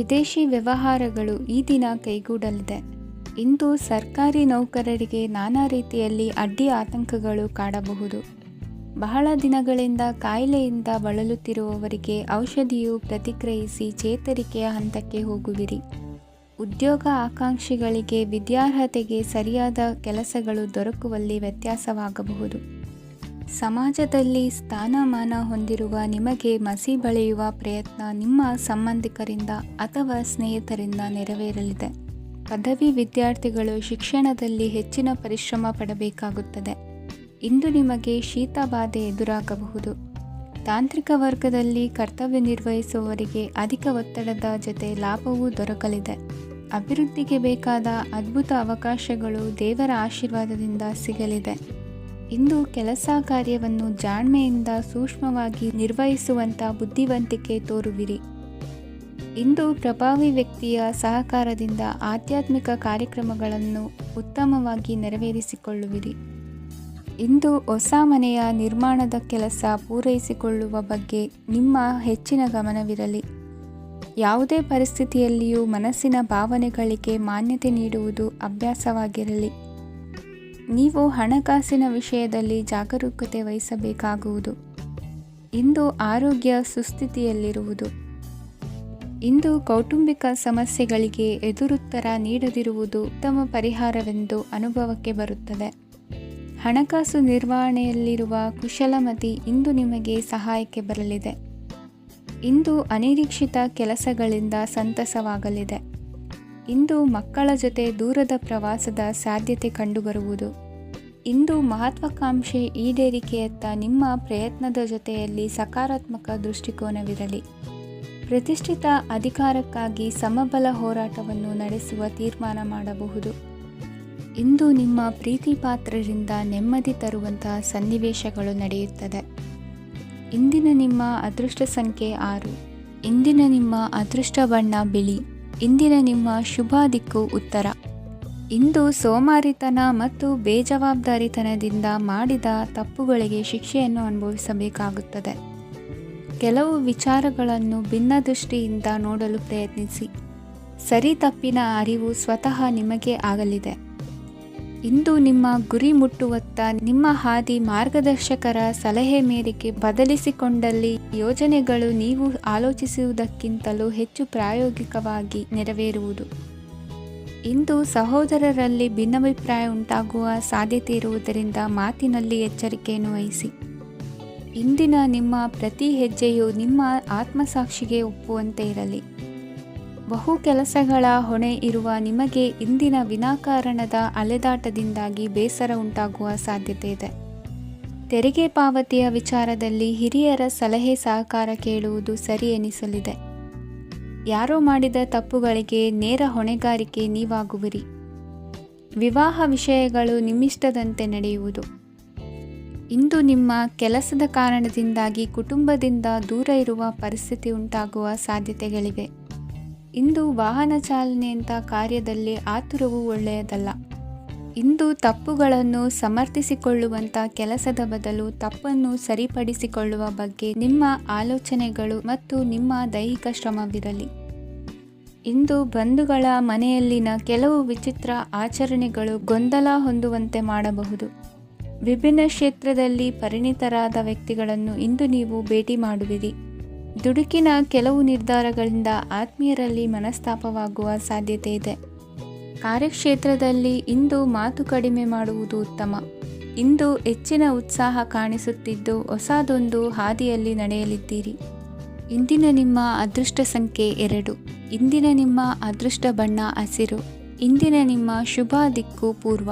ವಿದೇಶಿ ವ್ಯವಹಾರಗಳು ಈ ದಿನ ಕೈಗೂಡಲಿದೆ. ಇಂದು ಸರ್ಕಾರಿ ನೌಕರರಿಗೆ ನಾನಾ ರೀತಿಯಲ್ಲಿ ಅಡ್ಡಿ ಆತಂಕಗಳು ಕಾಡಬಹುದು. ಬಹಳ ದಿನಗಳಿಂದ ಕಾಯಿಲೆಯಿಂದ ಬಳಲುತ್ತಿರುವವರಿಗೆ ಔಷಧಿಯು ಪ್ರತಿಕ್ರಿಯಿಸಿ ಚೇತರಿಕೆಯ ಹಂತಕ್ಕೆ ಹೋಗುವಿರಿ. ಉದ್ಯೋಗ ಆಕಾಂಕ್ಷಿಗಳಿಗೆ ವಿದ್ಯಾರ್ಹತೆಗೆ ಸರಿಯಾದ ಕೆಲಸಗಳು ದೊರಕುವಲ್ಲಿ ವ್ಯತ್ಯಾಸವಾಗಬಹುದು. ಸಮಾಜದಲ್ಲಿ ಸ್ಥಾನಮಾನ ಹೊಂದಿರುವ ನಿಮಗೆ ಮಸಿ ಬಳಿಯುವ ಪ್ರಯತ್ನ ನಿಮ್ಮ ಸಂಬಂಧಿಕರಿಂದ ಅಥವಾ ಸ್ನೇಹಿತರಿಂದ ನೆರವೇರಲಿದೆ. ಪದವಿ ವಿದ್ಯಾರ್ಥಿಗಳು ಶಿಕ್ಷಣದಲ್ಲಿ ಹೆಚ್ಚಿನ ಪರಿಶ್ರಮ ಪಡಬೇಕಾಗುತ್ತದೆ. ಇಂದು ನಿಮಗೆ ಶೀತ ಬಾಧೆ ಎದುರಾಗಬಹುದು. ತಾಂತ್ರಿಕ ವರ್ಗದಲ್ಲಿ ಕರ್ತವ್ಯ ನಿರ್ವಹಿಸುವವರಿಗೆ ಅಧಿಕ ಒತ್ತಡದ ಜೊತೆ ಲಾಭವೂ ದೊರಕಲಿದೆ. ಅಭಿವೃದ್ಧಿಗೆ ಬೇಕಾದ ಅದ್ಭುತ ಅವಕಾಶಗಳು ದೇವರ ಆಶೀರ್ವಾದದಿಂದ ಸಿಗಲಿದೆ. ಇಂದು ಕೆಲಸ ಕಾರ್ಯವನ್ನು ಜಾಣ್ಮೆಯಿಂದ ಸೂಕ್ಷ್ಮವಾಗಿ ನಿರ್ವಹಿಸುವಂಥ ಬುದ್ಧಿವಂತಿಕೆ ತೋರುವಿರಿ. ಇಂದು ಪ್ರಭಾವಿ ವ್ಯಕ್ತಿಯ ಸಹಕಾರದಿಂದ ಆಧ್ಯಾತ್ಮಿಕ ಕಾರ್ಯಕ್ರಮಗಳನ್ನು ಉತ್ತಮವಾಗಿ ನೆರವೇರಿಸಿಕೊಳ್ಳುವಿರಿ. ಇಂದು ಹೊಸ ಮನೆಯ ನಿರ್ಮಾಣದ ಕೆಲಸ ಪೂರೈಸಿಕೊಳ್ಳುವ ಬಗ್ಗೆ ನಿಮ್ಮ ಹೆಚ್ಚಿನ ಗಮನವಿರಲಿ. ಯಾವುದೇ ಪರಿಸ್ಥಿತಿಯಲ್ಲಿಯೂ ಮನಸ್ಸಿನ ಭಾವನೆಗಳಿಗೆ ಮಾನ್ಯತೆ ನೀಡುವುದು ಅಭ್ಯಾಸವಾಗಿರಲಿ. ನೀವು ಹಣಕಾಸಿನ ವಿಷಯದಲ್ಲಿ ಜಾಗರೂಕತೆ ವಹಿಸಬೇಕಾಗುವುದು. ಇಂದು ಆರೋಗ್ಯ ಸುಸ್ಥಿತಿಯಲ್ಲಿರುವುದು. ಇಂದು ಕೌಟುಂಬಿಕ ಸಮಸ್ಯೆಗಳಿಗೆ ಎದುರುತ್ತರ ನೀಡದಿರುವುದು ಉತ್ತಮ ಪರಿಹಾರವೆಂದು ಅನುಭವಕ್ಕೆ ಬರುತ್ತದೆ. ಹಣಕಾಸು ನಿರ್ವಹಣೆಯಲ್ಲಿರುವ ಕುಶಲಮತಿ ಇಂದು ನಿಮಗೆ ಸಹಾಯಕ್ಕೆ ಬರಲಿದೆ. ಇಂದು ಅನಿರೀಕ್ಷಿತ ಕೆಲಸಗಳಿಂದ ಸಂತಸವಾಗಲಿದೆ. ಇಂದು ಮಕ್ಕಳ ಜೊತೆ ದೂರದ ಪ್ರವಾಸದ ಸಾಧ್ಯತೆ ಕಂಡುಬರುವುದು. ಇಂದು ಮಹತ್ವಾಕಾಂಕ್ಷೆ ಈಡೇರಿಕೆಯತ್ತ ನಿಮ್ಮ ಪ್ರಯತ್ನದ ಜೊತೆಯಲ್ಲಿ ಸಕಾರಾತ್ಮಕ ದೃಷ್ಟಿಕೋನವಿರಲಿ. ಪ್ರತಿಷ್ಠಿತ ಅಧಿಕಾರಕ್ಕಾಗಿ ಸಮಬಲ ಹೋರಾಟವನ್ನು ನಡೆಸುವ ತೀರ್ಮಾನ ಮಾಡಬಹುದು. ಇಂದು ನಿಮ್ಮ ಪ್ರೀತಿ ಪಾತ್ರರಿಂದ ನೆಮ್ಮದಿ ತರುವಂತಹ ಸನ್ನಿವೇಶಗಳು ನಡೆಯುತ್ತದೆ. ಇಂದಿನ ನಿಮ್ಮ ಅದೃಷ್ಟ ಸಂಖ್ಯೆ 6. ಇಂದಿನ ನಿಮ್ಮ ಅದೃಷ್ಟ ಬಣ್ಣ ಬಿಳಿ. ಇಂದಿನ ನಿಮ್ಮ ಶುಭ ದಿಕ್ಕು ಉತ್ತರ. ಇಂದು ಸೋಮಾರಿತನ ಮತ್ತು ಬೇಜವಾಬ್ದಾರಿತನದಿಂದ ಮಾಡಿದ ತಪ್ಪುಗಳಿಗೆ ಶಿಕ್ಷೆಯನ್ನು ಅನುಭವಿಸಬೇಕಾಗುತ್ತದೆ. ಕೆಲವು ವಿಚಾರಗಳನ್ನು ಭಿನ್ನ ದೃಷ್ಟಿಯಿಂದ ನೋಡಲು ಪ್ರಯತ್ನಿಸಿ. ಸರಿ ತಪ್ಪಿನ ಅರಿವು ಸ್ವತಃ ನಿಮಗೆ ಆಗಲಿದೆ. ಇಂದು ನಿಮ್ಮ ಗುರಿ ಮುಟ್ಟುವತ್ತ ನಿಮ್ಮ ಹಾದಿ ಮಾರ್ಗದರ್ಶಕರ ಸಲಹೆ ಮೇರೆಗೆ ಬದಲಿಸಿಕೊಂಡಲ್ಲಿ ಯೋಜನೆಗಳು ನೀವು ಆಲೋಚಿಸುವುದಕ್ಕಿಂತಲೂ ಹೆಚ್ಚು ಪ್ರಾಯೋಗಿಕವಾಗಿ ನೆರವೇರುವುದು. ಇಂದು ಸಹೋದರರಲ್ಲಿ ಭಿನ್ನಾಭಿಪ್ರಾಯ ಉಂಟಾಗುವ ಸಾಧ್ಯತೆ ಇರುವುದರಿಂದ ಮಾತಿನಲ್ಲಿ ಎಚ್ಚರಿಕೆಯನ್ನು ವಹಿಸಿ. ಇಂದಿನ ನಿಮ್ಮ ಪ್ರತಿ ಹೆಜ್ಜೆಯು ನಿಮ್ಮ ಆತ್ಮಸಾಕ್ಷಿಗೆ ಒಪ್ಪುವಂತೆ ಇರಲಿ. ಬಹು ಕೆಲಸಗಳ ಹೊಣೆ ಇರುವ ನಿಮಗೆ ಇಂದಿನ ವಿನಾಕಾರಣದ ಅಲೆದಾಟದಿಂದಾಗಿ ಬೇಸರ ಉಂಟಾಗುವ ಸಾಧ್ಯತೆ ಇದೆ. ತೆರಿಗೆ ಪಾವತಿಯ ವಿಚಾರದಲ್ಲಿ ಹಿರಿಯರ ಸಲಹೆ ಸಹಕಾರ ಕೇಳುವುದು ಸರಿ ಎನಿಸಲಿದೆ. ಯಾರೋ ಮಾಡಿದ ತಪ್ಪುಗಳಿಗೆ ನೇರ ಹೊಣೆಗಾರಿಕೆ ನೀವಾಗುವಿರಿ. ವಿವಾಹ ವಿಷಯಗಳು ನಿಮ್ಮಿಷ್ಟದಂತೆ ನಡೆಯುವುದು. ಇಂದು ನಿಮ್ಮ ಕೆಲಸದ ಕಾರಣದಿಂದಾಗಿ ಕುಟುಂಬದಿಂದ ದೂರ ಇರುವ ಪರಿಸ್ಥಿತಿ ಉಂಟಾಗುವ ಸಾಧ್ಯತೆಗಳಿವೆ. ಇಂದು ವಾಹನ ಚಾಲನೆಯಂಥ ಕಾರ್ಯದಲ್ಲಿ ಆತುರವು ಒಳ್ಳೆಯದಲ್ಲ. ಇಂದು ತಪ್ಪುಗಳನ್ನು ಸಮರ್ಥಿಸಿಕೊಳ್ಳುವಂಥ ಕೆಲಸದ ಬದಲು ತಪ್ಪನ್ನು ಸರಿಪಡಿಸಿಕೊಳ್ಳುವ ಬಗ್ಗೆ ನಿಮ್ಮ ಆಲೋಚನೆಗಳು ಮತ್ತು ನಿಮ್ಮ ದೈಹಿಕ ಶ್ರಮವಿರಲಿ. ಇಂದು ಬಂಧುಗಳ ಮನೆಯಲ್ಲಿನ ಕೆಲವು ವಿಚಿತ್ರ ಆಚರಣೆಗಳು ಗೊಂದಲ ಹೊಂದುವಂತೆ ಮಾಡಬಹುದು. ವಿಭಿನ್ನ ಕ್ಷೇತ್ರದಲ್ಲಿ ಪರಿಣಿತರಾದ ವ್ಯಕ್ತಿಗಳನ್ನು ಇಂದು ನೀವು ಭೇಟಿ ಮಾಡುವಿರಿ. ದುಡುಕಿನ ಕೆಲವು ನಿರ್ಧಾರಗಳಿಂದ ಆತ್ಮೀಯರಲ್ಲಿ ಮನಸ್ತಾಪವಾಗುವ ಸಾಧ್ಯತೆ ಇದೆ. ಕಾರ್ಯಕ್ಷೇತ್ರದಲ್ಲಿ ಇಂದು ಮಾತು ಕಡಿಮೆ ಮಾಡುವುದು ಉತ್ತಮ. ಇಂದು ಹೆಚ್ಚಿನ ಉತ್ಸಾಹ ಕಾಣಿಸುತ್ತಿದ್ದು ಹೊಸದೊಂದು ಹಾದಿಯಲ್ಲಿ ನಡೆಯಲಿದ್ದೀರಿ. ಇಂದಿನ ನಿಮ್ಮ ಅದೃಷ್ಟ ಸಂಖ್ಯೆ 2. ಇಂದಿನ ನಿಮ್ಮ ಅದೃಷ್ಟ ಬಣ್ಣ ಹಸಿರು. ಇಂದಿನ ನಿಮ್ಮ ಶುಭ ದಿಕ್ಕು ಪೂರ್ವ.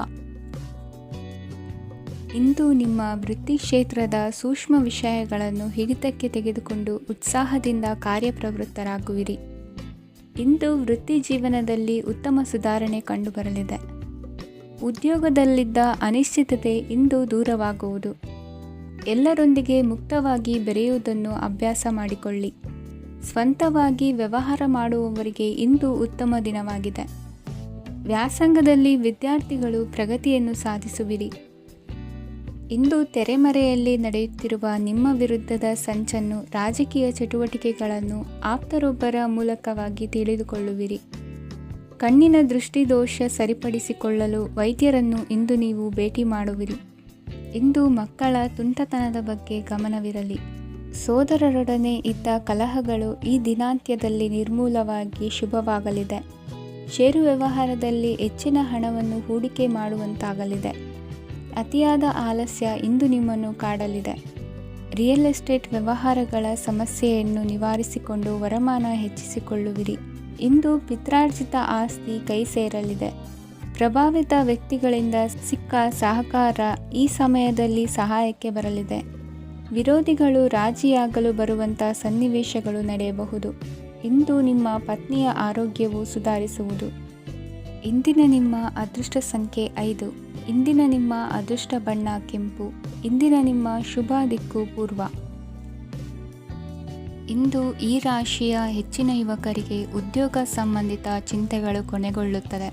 ಇಂದು ನಿಮ್ಮ ವೃತ್ತಿ ಕ್ಷೇತ್ರದ ಸೂಕ್ಷ್ಮ ವಿಷಯಗಳನ್ನು ಹಿಡಿತಕ್ಕೆ ತೆಗೆದುಕೊಂಡು ಉತ್ಸಾಹದಿಂದ ಕಾರ್ಯಪ್ರವೃತ್ತರಾಗುವಿರಿ. ಇಂದು ವೃತ್ತಿ ಜೀವನದಲ್ಲಿ ಉತ್ತಮ ಸುಧಾರಣೆ ಕಂಡುಬರಲಿದೆ. ಉದ್ಯೋಗದಲ್ಲಿದ್ದ ಅನಿಶ್ಚಿತತೆ ಇಂದು ದೂರವಾಗುವುದು. ಎಲ್ಲರೊಂದಿಗೆ ಮುಕ್ತವಾಗಿ ಬೆರೆಯುವುದನ್ನು ಅಭ್ಯಾಸ ಮಾಡಿಕೊಳ್ಳಿ. ಸ್ವಂತವಾಗಿ ವ್ಯವಹಾರ ಮಾಡುವವರಿಗೆ ಇಂದು ಉತ್ತಮ ದಿನವಾಗಿದೆ. ವ್ಯಾಸಂಗದಲ್ಲಿ ವಿದ್ಯಾರ್ಥಿಗಳು ಪ್ರಗತಿಯನ್ನು ಸಾಧಿಸುವಿರಿ. ಇಂದು ತೆರೆಮರೆಯಲ್ಲಿ ನಡೆಯುತ್ತಿರುವ ನಿಮ್ಮ ವಿರುದ್ಧದ ಸಂಚನ್ನು, ರಾಜಕೀಯ ಚಟುವಟಿಕೆಗಳನ್ನು ಆಪ್ತರೊಬ್ಬರ ಮೂಲಕವಾಗಿ ತಿಳಿದುಕೊಳ್ಳುವಿರಿ. ಕಣ್ಣಿನ ದೃಷ್ಟಿದೋಷ ಸರಿಪಡಿಸಿಕೊಳ್ಳಲು ವೈದ್ಯರನ್ನು ಇಂದು ನೀವು ಭೇಟಿ ಮಾಡುವಿರಿ. ಇಂದು ಮಕ್ಕಳ ತುಂಟತನದ ಬಗ್ಗೆ ಗಮನವಿರಲಿ. ಸೋದರರೊಡನೆ ಇದ್ದ ಕಲಹಗಳು ಈ ದಿನಾಂತ್ಯದಲ್ಲಿ ನಿರ್ಮೂಲವಾಗಿ ಶುಭವಾಗಲಿದೆ. ಷೇರು ವ್ಯವಹಾರದಲ್ಲಿ ಹೆಚ್ಚಿನ ಹಣವನ್ನು ಹೂಡಿಕೆ ಮಾಡುವಂತಾಗಲಿದೆ. ಅತಿಯಾದ ಆಲಸ್ಯ ಇಂದು ನಿಮ್ಮನ್ನು ಕಾಡಲಿದೆ. ರಿಯಲ್ ಎಸ್ಟೇಟ್ ವ್ಯವಹಾರಗಳ ಸಮಸ್ಯೆಯನ್ನು ನಿವಾರಿಸಿಕೊಂಡು ವರಮಾನ ಹೆಚ್ಚಿಸಿಕೊಳ್ಳುವಿರಿ. ಇಂದು ಪಿತ್ರಾರ್ಜಿತ ಆಸ್ತಿ ಕೈ ಸೇರಲಿದೆ. ಪ್ರಭಾವಿತ ವ್ಯಕ್ತಿಗಳಿಂದ ಸಿಕ್ಕ ಸಹಕಾರ ಈ ಸಮಯದಲ್ಲಿ ಸಹಾಯಕ್ಕೆ ಬರಲಿದೆ. ವಿರೋಧಿಗಳು ರಾಜಿಯಾಗಲು ಬರುವಂಥ ಸನ್ನಿವೇಶಗಳು ನಡೆಯಬಹುದು. ಇಂದು ನಿಮ್ಮ ಪತ್ನಿಯ ಆರೋಗ್ಯವು ಸುಧಾರಿಸುವುದು. ಇಂದಿನ ನಿಮ್ಮ ಅದೃಷ್ಟ ಸಂಖ್ಯೆ 5. ಇಂದಿನ ನಿಮ್ಮ ಅದೃಷ್ಟ ಬಣ್ಣ ಕೆಂಪು. ಇಂದಿನ ನಿಮ್ಮ ಶುಭ ದಿಕ್ಕು ಪೂರ್ವ. ಇಂದು ಈ ರಾಶಿಯ ಹೆಚ್ಚಿನ ಯುವಕರಿಗೆ ಉದ್ಯೋಗ ಸಂಬಂಧಿತ ಚಿಂತೆಗಳು ಕೊನೆಗೊಳ್ಳುತ್ತದೆ.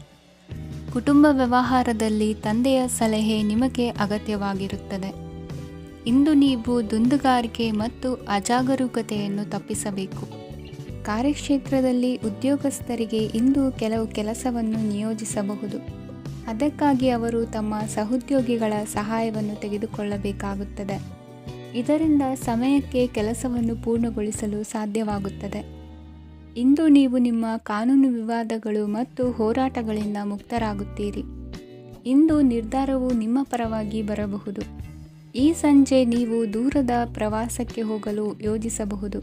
ಕುಟುಂಬ ವ್ಯವಹಾರದಲ್ಲಿ ತಂದೆಯ ಸಲಹೆ ನಿಮಗೆ ಅಗತ್ಯವಾಗಿರುತ್ತದೆ. ಇಂದು ನೀವು ದುಂದುಗಾರಿಕೆ ಮತ್ತು ಅಜಾಗರೂಕತೆಯನ್ನು ತಪ್ಪಿಸಬೇಕು. ಕಾರ್ಯಕ್ಷೇತ್ರದಲ್ಲಿ ಉದ್ಯೋಗಸ್ಥರಿಗೆ ಇಂದು ಕೆಲವು ಕೆಲಸವನ್ನು ನಿಯೋಜಿಸಬಹುದು. ಅದಕ್ಕಾಗಿ ಅವರು ತಮ್ಮ ಸಹೋದ್ಯೋಗಿಗಳ ಸಹಾಯವನ್ನು ತೆಗೆದುಕೊಳ್ಳಬೇಕಾಗುತ್ತದೆ. ಇದರಿಂದ ಸಮಯಕ್ಕೆ ಕೆಲಸವನ್ನು ಪೂರ್ಣಗೊಳಿಸಲು ಸಾಧ್ಯವಾಗುತ್ತದೆ. ಇಂದು ನೀವು ನಿಮ್ಮ ಕಾನೂನು ವಿವಾದಗಳು ಮತ್ತು ಹೋರಾಟಗಳಿಂದ ಮುಕ್ತರಾಗುತ್ತೀರಿ. ಇಂದು ನಿರ್ಧಾರವು ನಿಮ್ಮ ಪರವಾಗಿ ಬರಬಹುದು. ಈ ಸಂಜೆ ನೀವು ದೂರದ ಪ್ರವಾಸಕ್ಕೆ ಹೋಗಲು ಯೋಜಿಸಬಹುದು.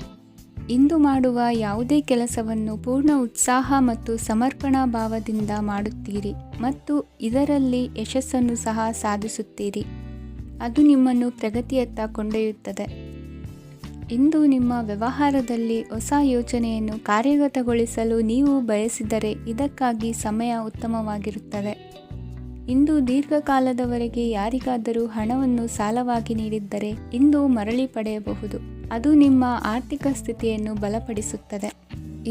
ಇಂದು ಮಾಡುವ ಯಾವುದೇ ಕೆಲಸವನ್ನು ಪೂರ್ಣ ಉತ್ಸಾಹ ಮತ್ತು ಸಮರ್ಪಣಾ ಭಾವದಿಂದ ಮಾಡುತ್ತೀರಿ ಮತ್ತು ಇದರಲ್ಲಿ ಯಶಸ್ಸನ್ನು ಸಹ ಸಾಧಿಸುತ್ತೀರಿ. ಅದು ನಿಮ್ಮನ್ನು ಪ್ರಗತಿಯತ್ತ ಕೊಂಡೊಯ್ಯುತ್ತದೆ. ಇಂದು ನಿಮ್ಮ ವ್ಯವಹಾರದಲ್ಲಿ ಹೊಸ ಯೋಜನೆಯನ್ನು ಕಾರ್ಯಗತಗೊಳಿಸಲು ನೀವು ಬಯಸಿದರೆ ಇದಕ್ಕಾಗಿ ಸಮಯ ಉತ್ತಮವಾಗಿರುತ್ತದೆ. ಇಂದು ದೀರ್ಘಕಾಲದವರೆಗೆ ಯಾರಿಗಾದರೂ ಹಣವನ್ನು ಸಾಲವಾಗಿ ನೀಡಿದ್ದರೆ ಇಂದು ಮರಳಿ ಪಡೆಯಬಹುದು. ಅದು ನಿಮ್ಮ ಆರ್ಥಿಕ ಸ್ಥಿತಿಯನ್ನು ಬಲಪಡಿಸುತ್ತದೆ.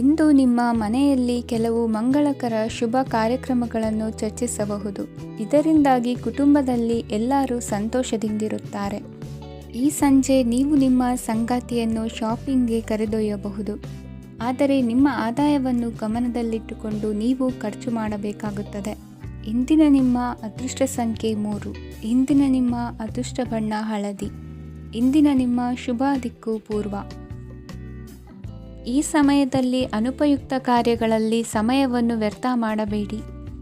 ಇಂದು ನಿಮ್ಮ ಮನೆಯಲ್ಲಿ ಕೆಲವು ಮಂಗಳಕರ ಶುಭ ಕಾರ್ಯಕ್ರಮಗಳನ್ನು ಚರ್ಚಿಸಬಹುದು. ಇದರಿಂದಾಗಿ ಕುಟುಂಬದಲ್ಲಿ ಎಲ್ಲರೂ ಸಂತೋಷದಿಂದಿರುತ್ತಾರೆ. ಈ ಸಂಜೆ ನೀವು ನಿಮ್ಮ ಸಂಗಾತಿಯನ್ನು ಶಾಪಿಂಗ್ಗೆ ಕರೆದೊಯ್ಯಬಹುದು. ಆದರೆ ನಿಮ್ಮ ಆದಾಯವನ್ನು ಗಮನದಲ್ಲಿಟ್ಟುಕೊಂಡು ನೀವು ಖರ್ಚು ಮಾಡಬೇಕಾಗುತ್ತದೆ. ಇಂದಿನ ನಿಮ್ಮ ಅದೃಷ್ಟ ಸಂಖ್ಯೆ 3. ಇಂದಿನ ನಿಮ್ಮ ಅದೃಷ್ಟ ಬಣ್ಣ ಹಳದಿ. ಇಂದಿನ ನಿಮ್ಮ ಶುಭ ದಿಕ್ಕು ಪೂರ್ವ. ಈ ಸಮಯದಲ್ಲಿ ಅನುಪಯುಕ್ತ ಕಾರ್ಯಗಳಲ್ಲಿ ಸಮಯವನ್ನು ವ್ಯರ್ಥ ಮಾಡಬೇಡಿ.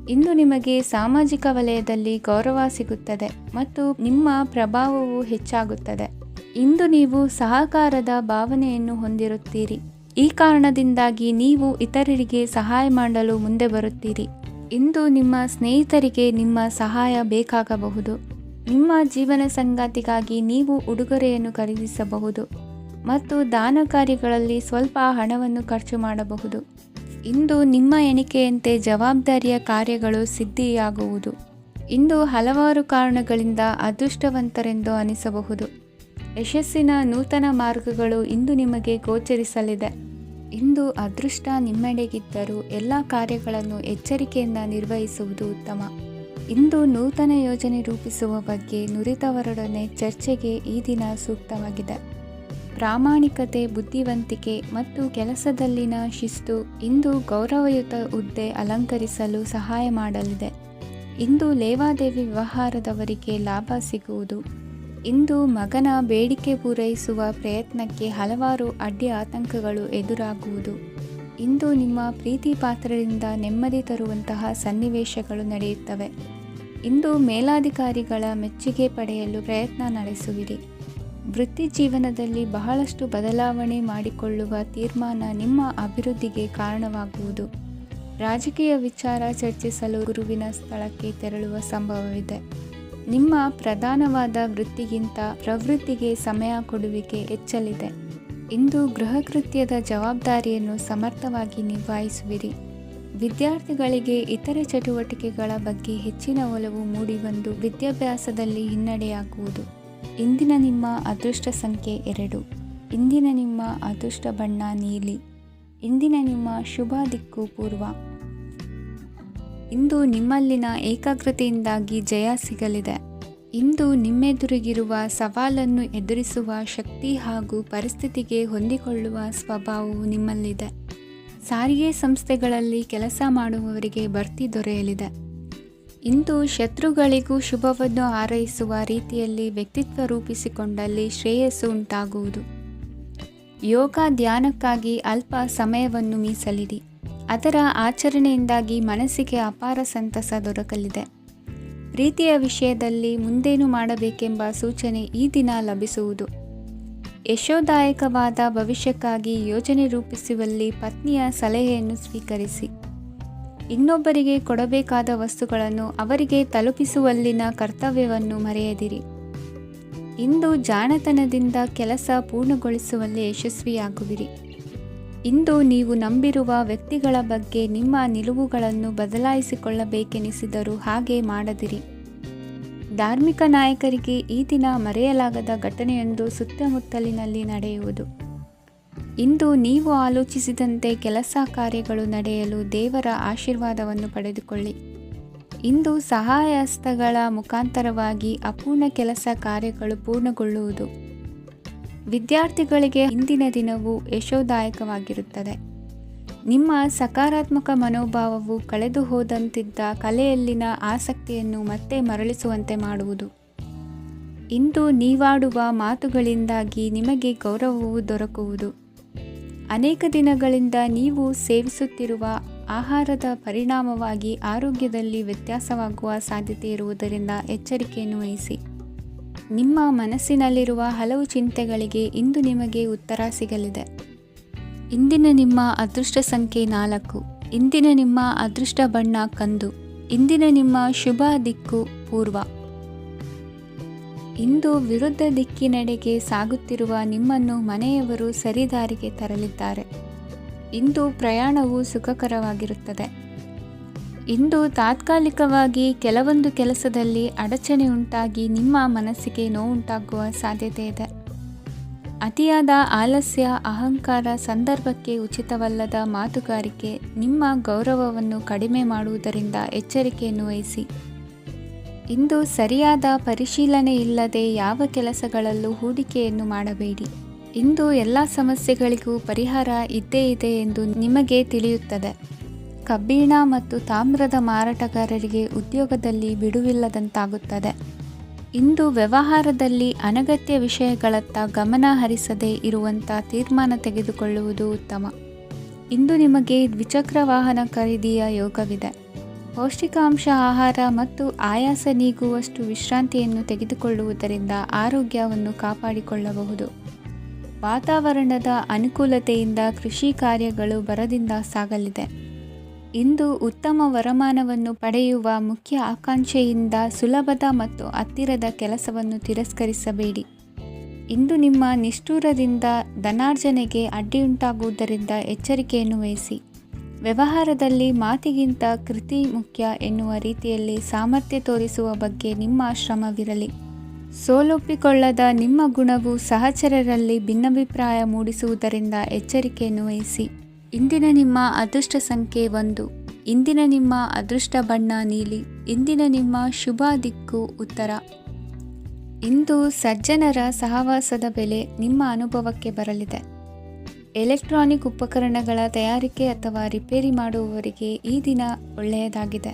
ಇಂದು ನಿಮಗೆ ಸಾಮಾಜಿಕ ವಲಯದಲ್ಲಿ ಗೌರವ ಸಿಗುತ್ತದೆ ಮತ್ತು ನಿಮ್ಮ ಪ್ರಭಾವವು ಹೆಚ್ಚಾಗುತ್ತದೆ. ಇಂದು ನೀವು ಸಹಕಾರದ ಭಾವನೆಯನ್ನು ಹೊಂದಿರುತ್ತೀರಿ. ಈ ಕಾರಣದಿಂದಾಗಿ ನೀವು ಇತರರಿಗೆ ಸಹಾಯ ಮಾಡಲು ಮುಂದೆ ಬರುತ್ತೀರಿ. ಇಂದು ನಿಮ್ಮ ಸ್ನೇಹಿತರಿಗೆ ನಿಮ್ಮ ಸಹಾಯ ಬೇಕಾಗಬಹುದು. ನಿಮ್ಮ ಜೀವನ ಸಂಗಾತಿಗಾಗಿ ನೀವು ಉಡುಗೊರೆಯನ್ನು ಖರೀದಿಸಬಹುದು ಮತ್ತು ದಾನ ಕಾರ್ಯಗಳಲ್ಲಿ ಸ್ವಲ್ಪ ಹಣವನ್ನು ಖರ್ಚು ಮಾಡಬಹುದು. ಇಂದು ನಿಮ್ಮ ಎಣಿಕೆಯಂತೆ ಜವಾಬ್ದಾರಿಯ ಕಾರ್ಯಗಳು ಸಿದ್ಧಿಯಾಗುವುದು. ಇಂದು ಹಲವಾರು ಕಾರಣಗಳಿಂದ ಅದೃಷ್ಟವಂತರೆಂದು ಅನಿಸಬಹುದು. ಯಶಸ್ಸಿನ ನೂತನ ಮಾರ್ಗಗಳು ಇಂದು ನಿಮಗೆ ಗೋಚರಿಸಲಿದೆ. ಇಂದು ಅದೃಷ್ಟ ನಿಮ್ಮೆಡೆಗಿದ್ದರೂ ಎಲ್ಲ ಕಾರ್ಯಗಳನ್ನು ಎಚ್ಚರಿಕೆಯಿಂದ ನಿರ್ವಹಿಸುವುದು ಉತ್ತಮ. ಇಂದು ನೂತನ ಯೋಜನೆ ರೂಪಿಸುವ ಬಗ್ಗೆ ನುರಿತವರೊಡನೆ ಚರ್ಚೆಗೆ ಈ ದಿನ ಸೂಕ್ತವಾಗಿದೆ. ಪ್ರಾಮಾಣಿಕತೆ, ಬುದ್ಧಿವಂತಿಕೆ ಮತ್ತು ಕೆಲಸದಲ್ಲಿನ ಶಿಸ್ತು ಇಂದು ಗೌರವಯುತ ಹುದ್ದೆ ಅಲಂಕರಿಸಲು ಸಹಾಯ ಮಾಡಲಿದೆ. ಇಂದು ಲೇವಾದೇವಿ ವ್ಯವಹಾರದವರಿಗೆ ಲಾಭ ಸಿಗುವುದು. ಇಂದು ಮಗನ ಬೇಡಿಕೆ ಪೂರೈಸುವ ಪ್ರಯತ್ನಕ್ಕೆ ಹಲವಾರು ಅಡ್ಡಿ ಆತಂಕಗಳು ಎದುರಾಗುವುದು. ಇಂದು ನಿಮ್ಮ ಪ್ರೀತಿ ಪಾತ್ರರಿಂದ ನೆಮ್ಮದಿ ತರುವಂತಹ ಸನ್ನಿವೇಶಗಳು ನಡೆಯುತ್ತವೆ. ಇಂದು ಮೇಲಾಧಿಕಾರಿಗಳ ಮೆಚ್ಚುಗೆ ಪಡೆಯಲು ಪ್ರಯತ್ನ ನಡೆಸುವಿರಿ. ವೃತ್ತಿ ಜೀವನದಲ್ಲಿ ಬಹಳಷ್ಟು ಬದಲಾವಣೆ ಮಾಡಿಕೊಳ್ಳುವ ತೀರ್ಮಾನ ನಿಮ್ಮ ಅಭಿವೃದ್ಧಿಗೆ ಕಾರಣವಾಗುವುದು. ರಾಜಕೀಯ ವಿಚಾರ ಚರ್ಚಿಸಲು ಗುರುವಿನ ಸ್ಥಳಕ್ಕೆ ತೆರಳುವ ಸಂಭವವಿದೆ. ನಿಮ್ಮ ಪ್ರಧಾನವಾದ ವೃತ್ತಿಗಿಂತ ಪ್ರವೃತ್ತಿಗೆ ಸಮಯ ಕೊಡುವಿಕೆ ಹೆಚ್ಚಲಿದೆ. ಇಂದು ಗೃಹ ಕೃತ್ಯದ ಜವಾಬ್ದಾರಿಯನ್ನು ಸಮರ್ಥವಾಗಿ ನಿಭಾಯಿಸುವಿರಿ. ವಿದ್ಯಾರ್ಥಿಗಳಿಗೆ ಇತರೆ ಚಟುವಟಿಕೆಗಳ ಬಗ್ಗೆ ಹೆಚ್ಚಿನ ಒಲವು ಮೂಡಿಬಂದು ವಿದ್ಯಾಭ್ಯಾಸದಲ್ಲಿ ಹಿನ್ನಡೆಯಾಗುವುದು. ಇಂದಿನ ನಿಮ್ಮ ಅದೃಷ್ಟ ಸಂಖ್ಯೆ 2. ಇಂದಿನ ನಿಮ್ಮ ಅದೃಷ್ಟ ಬಣ್ಣ ನೀಲಿ. ಇಂದಿನ ನಿಮ್ಮ ಶುಭ ದಿಕ್ಕು ಪೂರ್ವ. ಇಂದು ನಿಮ್ಮಲ್ಲಿನ ಏಕಾಗ್ರತೆಯಿಂದಾಗಿ ಜಯ ಸಿಗಲಿದೆ. ಇಂದು ನಿಮ್ಮೆದುರಿಗಿರುವ ಸವಾಲನ್ನು ಎದುರಿಸುವ ಶಕ್ತಿ ಹಾಗೂ ಪರಿಸ್ಥಿತಿಗೆ ಹೊಂದಿಕೊಳ್ಳುವ ಸ್ವಭಾವವು ನಿಮ್ಮಲ್ಲಿದೆ. ಸಾರಿಗೆ ಸಂಸ್ಥೆಗಳಲ್ಲಿ ಕೆಲಸ ಮಾಡುವವರಿಗೆ ಬಡ್ತಿ ದೊರೆಯಲಿದೆ. ಇಂದು ಶತ್ರುಗಳಿಗೂ ಶುಭವನ್ನು ಹಾರೈಸುವ ರೀತಿಯಲ್ಲಿ ವ್ಯಕ್ತಿತ್ವ ರೂಪಿಸಿಕೊಂಡಲ್ಲಿ ಶ್ರೇಯಸ್ಸು ಉಂಟಾಗುವುದು. ಯೋಗ ಧ್ಯಾನಕ್ಕಾಗಿ ಅಲ್ಪ ಸಮಯವನ್ನು ಮೀಸಲಿಡಿ. ಅದರ ಆಚರಣೆಯಿಂದಾಗಿ ಮನಸ್ಸಿಗೆ ಅಪಾರ ಸಂತಸ ದೊರಕಲಿದೆ. ಪ್ರೀತಿಯ ವಿಷಯದಲ್ಲಿ ಮುಂದೇನು ಮಾಡಬೇಕೆಂಬ ಸೂಚನೆ ಈ ದಿನ ಲಭಿಸುವುದು. ಯಶೋದಾಯಕವಾದ ಭವಿಷ್ಯಕ್ಕಾಗಿ ಯೋಜನೆ ರೂಪಿಸುವಲ್ಲಿ ಪತ್ನಿಯ ಸಲಹೆಯನ್ನು ಸ್ವೀಕರಿಸಿ. ಇನ್ನೊಬ್ಬರಿಗೆ ಕೊಡಬೇಕಾದ ವಸ್ತುಗಳನ್ನು ಅವರಿಗೆ ತಲುಪಿಸುವಲ್ಲಿನ ಕರ್ತವ್ಯವನ್ನು ಮರೆಯದಿರಿ. ಇಂದು ಜಾಣತನದಿಂದ ಕೆಲಸ ಪೂರ್ಣಗೊಳಿಸುವಲ್ಲಿ ಯಶಸ್ವಿಯಾಗುವಿರಿ. ಇಂದು ನೀವು ನಂಬಿರುವ ವ್ಯಕ್ತಿಗಳ ಬಗ್ಗೆ ನಿಮ್ಮ ನಿಲುವುಗಳನ್ನು ಬದಲಾಯಿಸಿಕೊಳ್ಳಬೇಕೆನಿಸಿದರೂ ಹಾಗೆ ಮಾಡದಿರಿ. ಧಾರ್ಮಿಕ ನಾಯಕರಿಗೆ ಈ ದಿನ ಮರೆಯಲಾಗದ ಘಟನೆಯೊಂದು ಸುತ್ತಮುತ್ತಲಿನಲ್ಲಿ ನಡೆಯುವುದು. ಇಂದು ನೀವು ಆಲೋಚಿಸಿದಂತೆ ಕೆಲಸ ಕಾರ್ಯಗಳು ನಡೆಯಲು ದೇವರ ಆಶೀರ್ವಾದವನ್ನು ಪಡೆದುಕೊಳ್ಳಿ. ಇಂದು ಸಹಾಯ ಹಸ್ತಗಳ ಮುಖಾಂತರವಾಗಿ ಅಪೂರ್ಣ ಕೆಲಸ ಕಾರ್ಯಗಳು ಪೂರ್ಣಗೊಳ್ಳುವುದು. ವಿದ್ಯಾರ್ಥಿಗಳಿಗೆ ಇಂದಿನ ದಿನವು ಯಶೋದಾಯಕವಾಗಿರುತ್ತದೆ. ನಿಮ್ಮ ಸಕಾರಾತ್ಮಕ ಮನೋಭಾವವು ಕಳೆದು ಹೋದಂತಿದ್ದ ಕಲೆಯಲ್ಲಿನ ಆಸಕ್ತಿಯನ್ನು ಮತ್ತೆ ಮರಳಿಸುವಂತೆ ಮಾಡುವುದು. ಇಂದು ನೀವಾಡುವ ಮಾತುಗಳಿಂದಾಗಿ ನಿಮಗೆ ಗೌರವವು ದೊರಕುವುದು. ಅನೇಕ ದಿನಗಳಿಂದ ನೀವು ಸೇವಿಸುತ್ತಿರುವ ಆಹಾರದ ಪರಿಣಾಮವಾಗಿ ಆರೋಗ್ಯದಲ್ಲಿ ವ್ಯತ್ಯಾಸವಾಗುವ ಸಾಧ್ಯತೆ ಇರುವುದರಿಂದ ಎಚ್ಚರಿಕೆಯನ್ನು ವಹಿಸಿ. ನಿಮ್ಮ ಮನಸ್ಸಿನಲ್ಲಿರುವ ಹಲವು ಚಿಂತೆಗಳಿಗೆ ಇಂದು ನಿಮಗೆ ಉತ್ತರ ಸಿಗಲಿದೆ. ಇಂದಿನ ನಿಮ್ಮ ಅದೃಷ್ಟ ಸಂಖ್ಯೆ 4. ಇಂದಿನ ನಿಮ್ಮ ಅದೃಷ್ಟ ಬಣ್ಣ ಕಂದು. ಇಂದಿನ ನಿಮ್ಮ ಶುಭ ದಿಕ್ಕು ಪೂರ್ವ. ಇಂದು ವಿರುದ್ಧ ದಿಕ್ಕಿನೆಡೆಗೆ ಸಾಗುತ್ತಿರುವ ನಿಮ್ಮನ್ನು ಮನೆಯವರು ಸರಿದಾರಿಗೆ ತರಲಿದ್ದಾರೆ. ಇಂದು ಪ್ರಯಾಣವು ಸುಖಕರವಾಗಿರುತ್ತದೆ. ಇಂದು ತಾತ್ಕಾಲಿಕವಾಗಿ ಕೆಲವೊಂದು ಕೆಲಸದಲ್ಲಿ ಅಡಚಣೆ ಉಂಟಾಗಿ ನಿಮ್ಮ ಮನಸ್ಸಿಗೆ ನೋವುಂಟಾಗುವ ಸಾಧ್ಯತೆ ಇದೆ. ಅತಿಯಾದ ಆಲಸ್ಯ, ಅಹಂಕಾರ, ಸಂದರ್ಭಕ್ಕೆ ಉಚಿತವಲ್ಲದ ಮಾತುಗಾರಿಕೆ ನಿಮ್ಮ ಗೌರವವನ್ನು ಕಡಿಮೆ ಮಾಡುವುದರಿಂದ ಎಚ್ಚರಿಕೆಯನ್ನು ವಹಿಸಿ. ಇಂದು ಸರಿಯಾದ ಪರಿಶೀಲನೆ ಇಲ್ಲದೆ ಯಾವ ಕೆಲಸಗಳಲ್ಲೂ ಹೂಡಿಕೆಯನ್ನು ಮಾಡಬೇಡಿ. ಇಂದು ಎಲ್ಲ ಸಮಸ್ಯೆಗಳಿಗೂ ಪರಿಹಾರ ಇದ್ದೇ ಇದೆ ಎಂದು ನಿಮಗೆ ತಿಳಿಯುತ್ತದೆ. ಕಬ್ಬಿಣ ಮತ್ತು ತಾಮ್ರದ ಮಾರಾಟಗಾರರಿಗೆ ಉದ್ಯೋಗದಲ್ಲಿ ಬಿಡುವಿಲ್ಲದಂತಾಗುತ್ತದೆ. ಇಂದು ವ್ಯವಹಾರದಲ್ಲಿ ಅನಗತ್ಯ ವಿಷಯಗಳತ್ತ ಗಮನ ಹರಿಸದೇ ಇರುವಂಥ ತೀರ್ಮಾನ ತೆಗೆದುಕೊಳ್ಳುವುದು ಉತ್ತಮ. ಇಂದು ನಿಮಗೆ ದ್ವಿಚಕ್ರ ವಾಹನ ಖರೀದಿಯ ಯೋಗವಿದೆ. ಪೌಷ್ಟಿಕಾಂಶ ಆಹಾರ ಮತ್ತು ಆಯಾಸ ನೀಗುವಷ್ಟು ವಿಶ್ರಾಂತಿಯನ್ನು ತೆಗೆದುಕೊಳ್ಳುವುದರಿಂದ ಆರೋಗ್ಯವನ್ನು ಕಾಪಾಡಿಕೊಳ್ಳಬಹುದು. ವಾತಾವರಣದ ಅನುಕೂಲತೆಯಿಂದ ಕೃಷಿ ಕಾರ್ಯಗಳು ಬರದಿಂದ ಸಾಗಲಿದೆ. ಇಂದು ಉತ್ತಮ ವರಮಾನವನ್ನು ಪಡೆಯುವ ಮುಖ್ಯ ಆಕಾಂಕ್ಷೆಯಿಂದ ಸುಲಭದ ಮತ್ತು ಹತ್ತಿರದ ಕೆಲಸವನ್ನು ತಿರಸ್ಕರಿಸಬೇಡಿ. ಇಂದು ನಿಮ್ಮ ನಿಷ್ಠುರದಿಂದ ಧನಾರ್ಜನೆಗೆ ಅಡ್ಡಿಯುಂಟಾಗುವುದರಿಂದ ಎಚ್ಚರಿಕೆಯನ್ನು ವಹಿಸಿ. ವ್ಯವಹಾರದಲ್ಲಿ ಮಾತಿಗಿಂತ ಕೃತಿ ಮುಖ್ಯ ಎನ್ನುವ ರೀತಿಯಲ್ಲಿ ಸಾಮರ್ಥ್ಯ ತೋರಿಸುವ ಬಗ್ಗೆ ನಿಮ್ಮ ಶ್ರಮವಿರಲಿ. ಸೋಲೊಪ್ಪಿಕೊಳ್ಳದ ನಿಮ್ಮ ಗುಣವು ಸಹಚರರಲ್ಲಿ ಭಿನ್ನಾಭಿಪ್ರಾಯ ಮೂಡಿಸುವುದರಿಂದ ಎಚ್ಚರಿಕೆಯನ್ನು ವಹಿಸಿ. ಇಂದಿನ ನಿಮ್ಮ ಅದೃಷ್ಟ ಸಂಖ್ಯೆ 1. ಇಂದಿನ ನಿಮ್ಮ ಅದೃಷ್ಟ ಬಣ್ಣ ನೀಲಿ. ಇಂದಿನ ನಿಮ್ಮ ಶುಭ ದಿಕ್ಕು ಉತ್ತರ. ಇಂದು ಸಜ್ಜನರ ಸಹವಾಸದ ಬೆಲೆ ನಿಮ್ಮ ಅನುಭವಕ್ಕೆ ಬರಲಿದೆ. ಎಲೆಕ್ಟ್ರಾನಿಕ್ ಉಪಕರಣಗಳ ತಯಾರಿಕೆ ಅಥವಾ ರಿಪೇರಿ ಮಾಡುವವರಿಗೆ ಈ ದಿನ ಒಳ್ಳೆಯದಾಗಿದೆ.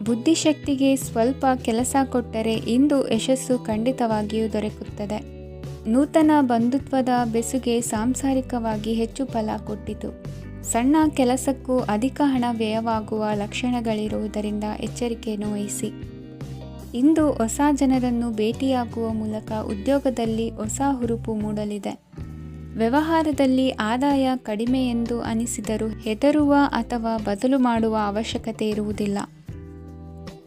ಬುದ್ಧಿಶಕ್ತಿಗೆ ಸ್ವಲ್ಪ ಕೆಲಸ ಕೊಟ್ಟರೆ ಇಂದು ಯಶಸ್ಸು ಖಂಡಿತವಾಗಿಯೂ ದೊರಕುತ್ತದೆ. ನೂತನ ಬಂಧುತ್ವದ ಬೆಸುಗೆ ಸಾಂಸಾರಿಕವಾಗಿ ಹೆಚ್ಚು ಫಲ ಕೊಟ್ಟಿತು. ಸಣ್ಣ ಕೆಲಸಕ್ಕೂ ಅಧಿಕ ಹಣ ವ್ಯಯವಾಗುವ ಲಕ್ಷಣಗಳಿರುವುದರಿಂದ ಎಚ್ಚರಿಕೆಯನ್ನು ವಹಿಸಿ. ಇಂದು ಹೊಸ ಜನರನ್ನು ಭೇಟಿಯಾಗುವ ಮೂಲಕ ಉದ್ಯೋಗದಲ್ಲಿ ಹೊಸ ಹುರುಪು ಮೂಡಲಿದೆ. ವ್ಯವಹಾರದಲ್ಲಿ ಆದಾಯ ಕಡಿಮೆ ಎಂದು ಅನಿಸಿದರೂ ಹೆದರುವ ಅಥವಾ ಬದಲು ಮಾಡುವ ಅವಶ್ಯಕತೆ ಇರುವುದಿಲ್ಲ.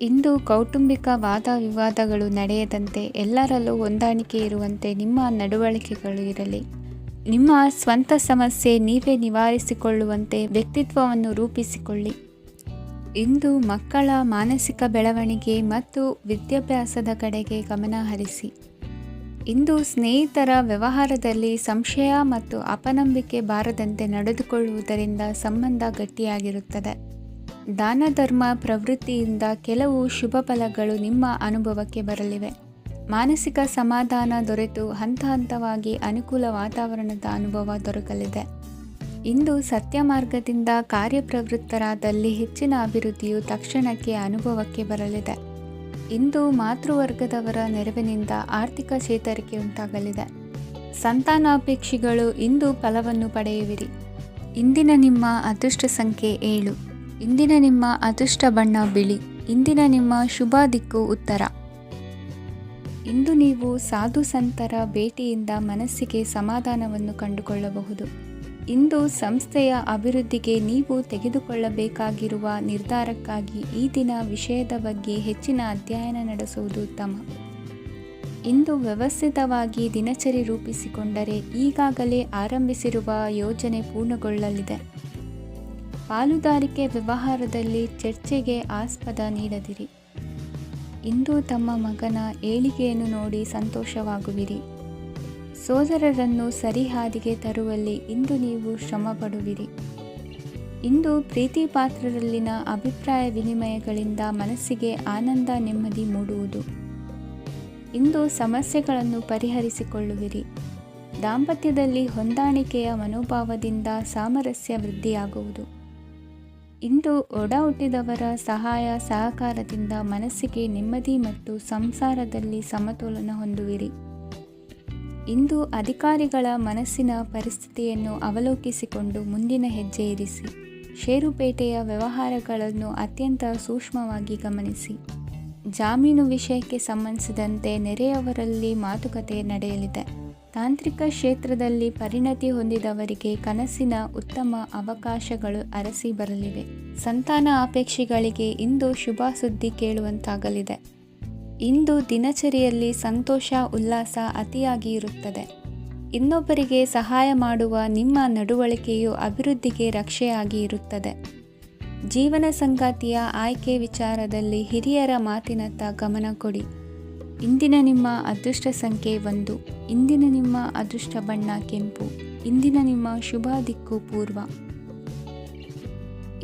ಇಂದು ಕೌಟುಂಬಿಕ ವಾದ ವಿವಾದಗಳು ನಡೆಯದಂತೆ ಎಲ್ಲರಲ್ಲೂ ಹೊಂದಾಣಿಕೆ ಇರುವಂತೆ ನಿಮ್ಮ ನಡವಳಿಕೆಗಳು ಇರಲಿ. ನಿಮ್ಮ ಸ್ವಂತ ಸಮಸ್ಯೆ ನೀವೇ ನಿವಾರಿಸಿಕೊಳ್ಳುವಂತೆ ವ್ಯಕ್ತಿತ್ವವನ್ನು ರೂಪಿಸಿಕೊಳ್ಳಿ. ಇಂದು ಮಕ್ಕಳ ಮಾನಸಿಕ ಬೆಳವಣಿಗೆ ಮತ್ತು ವಿದ್ಯಾಭ್ಯಾಸದ ಕಡೆಗೆ ಗಮನ ಹರಿಸಿ. ಇಂದು ಸ್ನೇಹಿತರ ವ್ಯವಹಾರದಲ್ಲಿ ಸಂಶಯ ಮತ್ತು ಅಪನಂಬಿಕೆ ಬಾರದಂತೆ ನಡೆದುಕೊಳ್ಳುವುದರಿಂದ ಸಂಬಂಧ ಗಟ್ಟಿಯಾಗಿರುತ್ತದೆ. ದಾನ ಧರ್ಮ ಪ್ರವೃತ್ತಿಯಿಂದ ಕೆಲವು ಶುಭ ಫಲಗಳು ನಿಮ್ಮ ಅನುಭವಕ್ಕೆ ಬರಲಿವೆ. ಮಾನಸಿಕ ಸಮಾಧಾನ ದೊರೆತು ಹಂತ ಹಂತವಾಗಿ ಅನುಕೂಲ ವಾತಾವರಣದ ಅನುಭವ ದೊರಕಲಿದೆ. ಇಂದು ಸತ್ಯ ಮಾರ್ಗದಿಂದ ಕಾರ್ಯಪ್ರವೃತ್ತರಾದಲ್ಲಿ ಹೆಚ್ಚಿನ ಅಭಿವೃದ್ಧಿಯು ತಕ್ಷಣಕ್ಕೆ ಅನುಭವಕ್ಕೆ ಬರಲಿದೆ. ಇಂದು ಮಾತೃವರ್ಗದವರ ನೆರವಿನಿಂದ ಆರ್ಥಿಕ ಚೇತರಿಕೆ ಉಂಟಾಗಲಿದೆ. ಸಂತಾನಾಪೇಕ್ಷಿಗಳು ಇಂದು ಫಲವನ್ನು ಪಡೆಯುವಿರಿ. ಇಂದಿನ ನಿಮ್ಮ ಅದೃಷ್ಟ ಸಂಖ್ಯೆ 7. ಇಂದಿನ ನಿಮ್ಮ ಅದೃಷ್ಟ ಬಣ್ಣ ಬಿಳಿ. ಇಂದಿನ ನಿಮ್ಮ ಶುಭ ದಿಕ್ಕು ಉತ್ತರ. ಇಂದು ನೀವು ಸಾಧು ಸಂತರ ಭೇಟಿಯಿಂದ ಮನಸ್ಸಿಗೆ ಸಮಾಧಾನವನ್ನು ಕಂಡುಕೊಳ್ಳಬಹುದು. ಇಂದು ಸಂಸ್ಥೆಯ ಅಭಿವೃದ್ಧಿಗೆ ನೀವು ತೆಗೆದುಕೊಳ್ಳಬೇಕಾಗಿರುವ ನಿರ್ಧಾರಕ್ಕಾಗಿ ಈ ದಿನ ವಿಷಯದ ಬಗ್ಗೆ ಹೆಚ್ಚಿನ ಅಧ್ಯಯನ ನಡೆಸುವುದು ಉತ್ತಮ. ಇಂದು ವ್ಯವಸ್ಥಿತವಾಗಿ ದಿನಚರಿ ರೂಪಿಸಿಕೊಂಡರೆ ಈಗಾಗಲೇ ಆರಂಭಿಸಿರುವ ಯೋಜನೆ ಪೂರ್ಣಗೊಳ್ಳಲಿದೆ. ಪಾಲುದಾರಿಕೆ ವ್ಯವಹಾರದಲ್ಲಿ ಚರ್ಚೆಗೆ ಆಸ್ಪದ ನೀಡದಿರಿ. ಇಂದು ತಮ್ಮ ಮಗನ ಏಳಿಗೆಯನ್ನು ನೋಡಿ ಸಂತೋಷವಾಗುವಿರಿ. ಸೋದರರನ್ನು ಸರಿಹಾದಿಗೆ ತರುವಲ್ಲಿ ಇಂದು ನೀವು ಶ್ರಮಪಡುವಿರಿ. ಇಂದು ಪ್ರೀತಿ ಪಾತ್ರರಲ್ಲಿನ ಅಭಿಪ್ರಾಯ ವಿನಿಮಯಗಳಿಂದ ಮನಸ್ಸಿಗೆ ಆನಂದ ನೆಮ್ಮದಿ ಮೂಡುವುದು. ಇಂದು ಸಮಸ್ಯೆಗಳನ್ನು ಪರಿಹರಿಸಿಕೊಳ್ಳುವಿರಿ. ದಾಂಪತ್ಯದಲ್ಲಿ ಹೊಂದಾಣಿಕೆಯ ಮನೋಭಾವದಿಂದ ಸಾಮರಸ್ಯ ವೃದ್ಧಿಯಾಗುವುದು. ಇಂದು ಒಡ ಹುಟ್ಟಿದವರ ಸಹಾಯ ಸಹಕಾರದಿಂದ ಮನಸ್ಸಿಗೆ ನೆಮ್ಮದಿ ಮತ್ತು ಸಂಸಾರದಲ್ಲಿ ಸಮತೋಲನ ಹೊಂದುವಿರಿ. ಇಂದು ಅಧಿಕಾರಿಗಳ ಮನಸ್ಸಿನ ಪರಿಸ್ಥಿತಿಯನ್ನು ಅವಲೋಕಿಸಿಕೊಂಡು ಮುಂದಿನ ಹೆಜ್ಜೆ ಇರಿಸಿ. ಷೇರುಪೇಟೆಯ ವ್ಯವಹಾರಗಳನ್ನು ಅತ್ಯಂತ ಸೂಕ್ಷ್ಮವಾಗಿ ಗಮನಿಸಿ. ಜಾಮೀನು ವಿಷಯಕ್ಕೆ ಸಂಬಂಧಿಸಿದಂತೆ ನೆರೆಯವರಲ್ಲಿ ಮಾತುಕತೆ ನಡೆಯಲಿದೆ. ತಾಂತ್ರಿಕ ಕ್ಷೇತ್ರದಲ್ಲಿ ಪರಿಣತಿ ಹೊಂದಿದವರಿಗೆ ಕನಸಿನ ಉತ್ತಮ ಅವಕಾಶಗಳು ಅರಸಿ ಬರಲಿವೆ. ಸಂತಾನ ಅಪೇಕ್ಷಿಗಳಿಗೆ ಇಂದು ಶುಭ ಸುದ್ದಿ ಕೇಳುವಂತಾಗಲಿದೆ. ಇಂದು ದಿನಚರಿಯಲ್ಲಿ ಸಂತೋಷ ಉಲ್ಲಾಸ ಅತಿಯಾಗಿ ಇರುತ್ತದೆ. ಇನ್ನೊಬ್ಬರಿಗೆ ಸಹಾಯ ಮಾಡುವ ನಿಮ್ಮ ನಡವಳಿಕೆಯು ಅಭಿವೃದ್ಧಿಗೆ ರಕ್ಷೆಯಾಗಿ ಇರುತ್ತದೆ. ಜೀವನ ಸಂಗಾತಿಯ ಆಯ್ಕೆ ವಿಚಾರದಲ್ಲಿ ಹಿರಿಯರ ಮಾತಿನತ್ತ ಗಮನ ಕೊಡಿ. ಇಂದಿನ ನಿಮ್ಮ ಅದೃಷ್ಟ ಸಂಖ್ಯೆ 1. ಇಂದಿನ ನಿಮ್ಮ ಅದೃಷ್ಟ ಬಣ್ಣ ಕೆಂಪು. ಇಂದಿನ ನಿಮ್ಮ ಶುಭ ದಿಕ್ಕು ಪೂರ್ವ.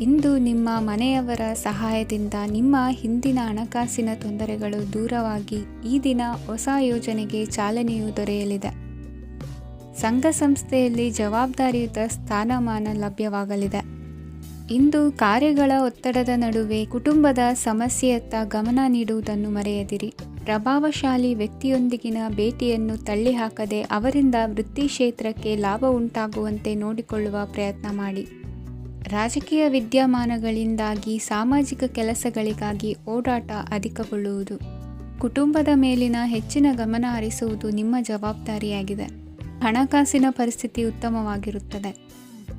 ಇಂದು ನಿಮ್ಮ ಮನೆಯವರ ಸಹಾಯದಿಂದ ನಿಮ್ಮ ಹಿಂದಿನ ಹಣಕಾಸಿನ ತೊಂದರೆಗಳು ದೂರವಾಗಿ ಈ ದಿನ ಹೊಸ ಯೋಜನೆಗೆ ಚಾಲನೆಯು ದೊರೆಯಲಿದೆ. ಸಂಘ ಸಂಸ್ಥೆಯಲ್ಲಿ ಜವಾಬ್ದಾರಿಯುತ ಸ್ಥಾನಮಾನ ಲಭ್ಯವಾಗಲಿದೆ. ಇಂದು ಕಾರ್ಯಗಳ ಒತ್ತಡದ ನಡುವೆ ಕುಟುಂಬದ ಸಮಸ್ಯೆಯತ್ತ ಗಮನ ನೀಡುವುದನ್ನು ಮರೆಯದಿರಿ. ಪ್ರಭಾವಶಾಲಿ ವ್ಯಕ್ತಿಯೊಂದಿಗಿನ ಭೇಟಿಯನ್ನು ತಳ್ಳಿಹಾಕದೆ ಅವರಿಂದ ವೃತ್ತಿ ಕ್ಷೇತ್ರಕ್ಕೆ ಲಾಭ ಉಂಟಾಗುವಂತೆ ನೋಡಿಕೊಳ್ಳುವ ಪ್ರಯತ್ನ ಮಾಡಿ. ರಾಜಕೀಯ ವಿದ್ಯಮಾನಗಳಿಂದಾಗಿ ಸಾಮಾಜಿಕ ಕೆಲಸಗಳಿಗಾಗಿ ಓಡಾಟ ಅಧಿಕಗೊಳ್ಳುವುದು. ಕುಟುಂಬದ ಮೇಲಿನ ಹೆಚ್ಚಿನ ಗಮನ ಹರಿಸುವುದು ನಿಮ್ಮ ಜವಾಬ್ದಾರಿಯಾಗಿದೆ. ಹಣಕಾಸಿನ ಪರಿಸ್ಥಿತಿ ಉತ್ತಮವಾಗಿರುತ್ತದೆ.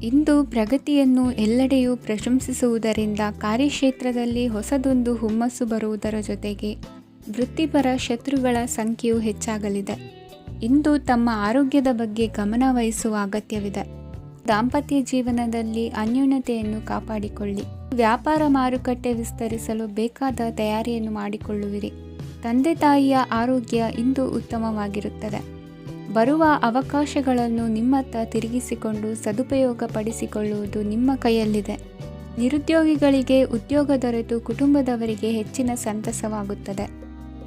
ಇಂದು ಪ್ರಗತಿಯನ್ನು ಎಲ್ಲೆಡೆಯೂ ಪ್ರಶಂಸಿಸುವುದರಿಂದ ಕಾರ್ಯಕ್ಷೇತ್ರದಲ್ಲಿ ಹೊಸದೊಂದು ಹುಮ್ಮಸ್ಸು ಬರುವುದರ ಜೊತೆಗೆ ವೃತ್ತಿಪರ ಶತ್ರುಗಳ ಸಂಖ್ಯೆಯು ಹೆಚ್ಚಾಗಲಿದೆ. ಇಂದು ತಮ್ಮ ಆರೋಗ್ಯದ ಬಗ್ಗೆ ಗಮನ ವಹಿಸುವ ಅಗತ್ಯವಿದೆ. ದಾಂಪತ್ಯ ಜೀವನದಲ್ಲಿ ಅನ್ಯೋನ್ಯತೆಯನ್ನು ಕಾಪಾಡಿಕೊಳ್ಳಿ. ವ್ಯಾಪಾರ ಮಾರುಕಟ್ಟೆ ವಿಸ್ತರಿಸಲು ಬೇಕಾದ ತಯಾರಿಯನ್ನು ಮಾಡಿಕೊಳ್ಳುವಿರಿ. ತಂದೆ ತಾಯಿಯ ಆರೋಗ್ಯ ಇಂದು ಉತ್ತಮವಾಗಿರುತ್ತದೆ. ಬರುವ ಅವಕಾಶಗಳನ್ನು ನಿಮ್ಮತ್ತ ತಿರುಗಿಸಿಕೊಂಡು ಸದುಪಯೋಗಪಡಿಸಿಕೊಳ್ಳುವುದು ನಿಮ್ಮ ಕೈಯಲ್ಲಿದೆ. ನಿರುದ್ಯೋಗಿಗಳಿಗೆ ಉದ್ಯೋಗ ದೊರೆತು ಕುಟುಂಬದವರಿಗೆ ಹೆಚ್ಚಿನ ಸಂತಸವಾಗುತ್ತದೆ.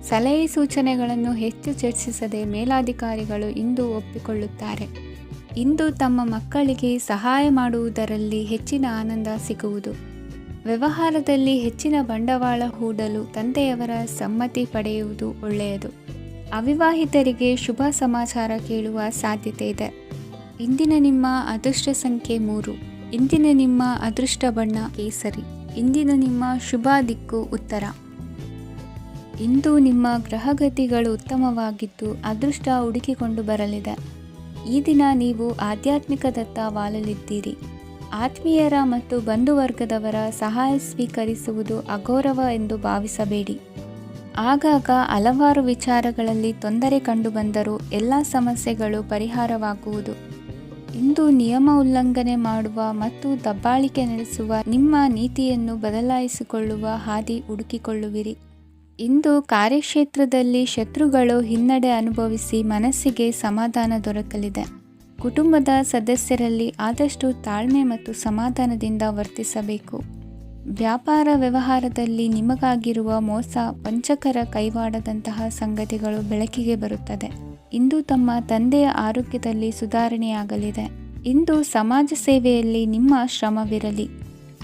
ಸಲಹೆ ಸೂಚನೆಗಳನ್ನು ಹೆಚ್ಚು ಚರ್ಚಿಸದೆ ಮೇಲಾಧಿಕಾರಿಗಳು ಇಂದು ಒಪ್ಪಿಕೊಳ್ಳುತ್ತಾರೆ. ಇಂದು ತಮ್ಮ ಮಕ್ಕಳಿಗೆ ಸಹಾಯ ಮಾಡುವುದರಲ್ಲಿ ಹೆಚ್ಚಿನ ಆನಂದ ಸಿಗುವುದು. ವ್ಯವಹಾರದಲ್ಲಿ ಹೆಚ್ಚಿನ ಬಂಡವಾಳ ಹೂಡಲು ತಂದೆಯವರ ಸಮ್ಮತಿ ಪಡೆಯುವುದು ಒಳ್ಳೆಯದು. ಅವಿವಾಹಿತರಿಗೆ ಶುಭ ಸಮಾಚಾರ ಕೇಳುವ ಸಾಧ್ಯತೆ ಇದೆ. ಇಂದಿನ ನಿಮ್ಮ ಅದೃಷ್ಟ ಸಂಖ್ಯೆ 3. ಇಂದಿನ ನಿಮ್ಮ ಅದೃಷ್ಟ ಬಣ್ಣ ಕೇಸರಿ. ಇಂದಿನ ನಿಮ್ಮ ಶುಭ ದಿಕ್ಕು ಉತ್ತರ. ಇಂದು ನಿಮ್ಮ ಗ್ರಹಗತಿಗಳು ಉತ್ತಮವಾಗಿದ್ದು ಅದೃಷ್ಟ ಹುಡುಕಿಕೊಂಡು ಬರಲಿದೆ. ಈ ದಿನ ನೀವು ಆಧ್ಯಾತ್ಮಿಕದತ್ತ ವಾಲಲಿದ್ದೀರಿ. ಆತ್ಮೀಯರ ಮತ್ತು ಬಂಧುವರ್ಗದವರ ಸಹಾಯ ಸ್ವೀಕರಿಸುವುದು ಅಗೌರವ ಎಂದು ಭಾವಿಸಬೇಡಿ. ಆಗಾಗ ಹಲವಾರು ವಿಚಾರಗಳಲ್ಲಿ ತೊಂದರೆ ಕಂಡುಬಂದರೂ ಎಲ್ಲ ಸಮಸ್ಯೆಗಳು ಪರಿಹಾರವಾಗುವುದು. ಇಂದು ನಿಯಮ ಉಲ್ಲಂಘನೆ ಮಾಡುವ ಮತ್ತು ದಬ್ಬಾಳಿಕೆ ನಡೆಸುವ ನಿಮ್ಮ ನೀತಿಯನ್ನು ಬದಲಾಯಿಸಿಕೊಳ್ಳುವ ಹಾದಿ ಹುಡುಕಿಕೊಳ್ಳುವಿರಿ. ಇಂದು ಕಾರ್ಯಕ್ಷೇತ್ರದಲ್ಲಿ ಶತ್ರುಗಳು ಹಿನ್ನಡೆ ಅನುಭವಿಸಿ ಮನಸ್ಸಿಗೆ ಸಮಾಧಾನ ದೊರಕಲಿದೆ. ಕುಟುಂಬದ ಸದಸ್ಯರಲ್ಲಿ ಆದಷ್ಟು ತಾಳ್ಮೆ ಮತ್ತು ಸಮಾಧಾನದಿಂದ ವರ್ತಿಸಬೇಕು. ವ್ಯಾಪಾರ ವ್ಯವಹಾರದಲ್ಲಿ ನಿಮಗಾಗಿರುವ ಮೋಸ, ವಂಚಕರ ಕೈವಾಡದಂತಹ ಸಂಗತಿಗಳು ಬೆಳಕಿಗೆ ಬರುತ್ತದೆ. ಇಂದು ತಮ್ಮ ತಂದೆಯ ಆರೋಗ್ಯದಲ್ಲಿ ಸುಧಾರಣೆಯಾಗಲಿದೆ. ಇಂದು ಸಮಾಜ ಸೇವೆಯಲ್ಲಿ ನಿಮ್ಮ ಶ್ರಮವಿರಲಿ.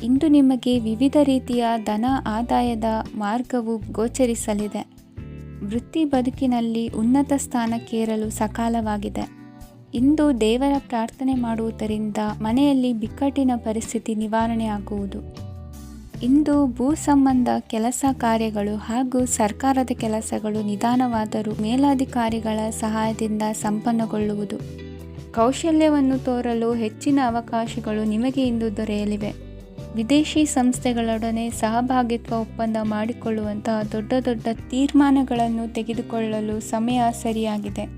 ಇಂದು ನಿಮಗೆ ವಿವಿಧ ರೀತಿಯ ಧನ ಆದಾಯದ ಮಾರ್ಗವು ಗೋಚರಿಸಲಿದೆ. ವೃತ್ತಿ ಬದುಕಿನಲ್ಲಿ ಉನ್ನತ ಸ್ಥಾನಕ್ಕೇರಲು ಸಕಾಲವಾಗಿದೆ. ಇಂದು ದೇವರ ಪ್ರಾರ್ಥನೆ ಮಾಡುವುದರಿಂದ ಮನೆಯಲ್ಲಿ ಬಿಕ್ಕಟ್ಟಿನ ಪರಿಸ್ಥಿತಿ ನಿವಾರಣೆಯಾಗುವುದು. ಇಂದು ಭೂ ಸಂಬಂಧ ಕೆಲಸ ಕಾರ್ಯಗಳು ಹಾಗೂ ಸರ್ಕಾರದ ಕೆಲಸಗಳು ನಿಧಾನವಾದರೂ ಮೇಲಾಧಿಕಾರಿಗಳ ಸಹಾಯದಿಂದ ಸಂಪನ್ನಗೊಳ್ಳುವುದು. ಕೌಶಲ್ಯವನ್ನು ತೋರಲು ಹೆಚ್ಚಿನ ಅವಕಾಶಗಳು ನಿಮಗೆ ಇಂದು ದೊರೆಯಲಿವೆ. ವಿದೇಶಿ ಸಂಸ್ಥೆಗಳೊಡನೆ ಸಹಭಾಗಿತ್ವ ಒಪ್ಪಂದ ಮಾಡಿಕೊಳ್ಳುವಂತಹ ದೊಡ್ಡ ದೊಡ್ಡ ತೀರ್ಮಾನಗಳನ್ನು ತೆಗೆದುಕೊಳ್ಳಲು ಸಮಯ ಸರಿಯಾಗಿದೆ.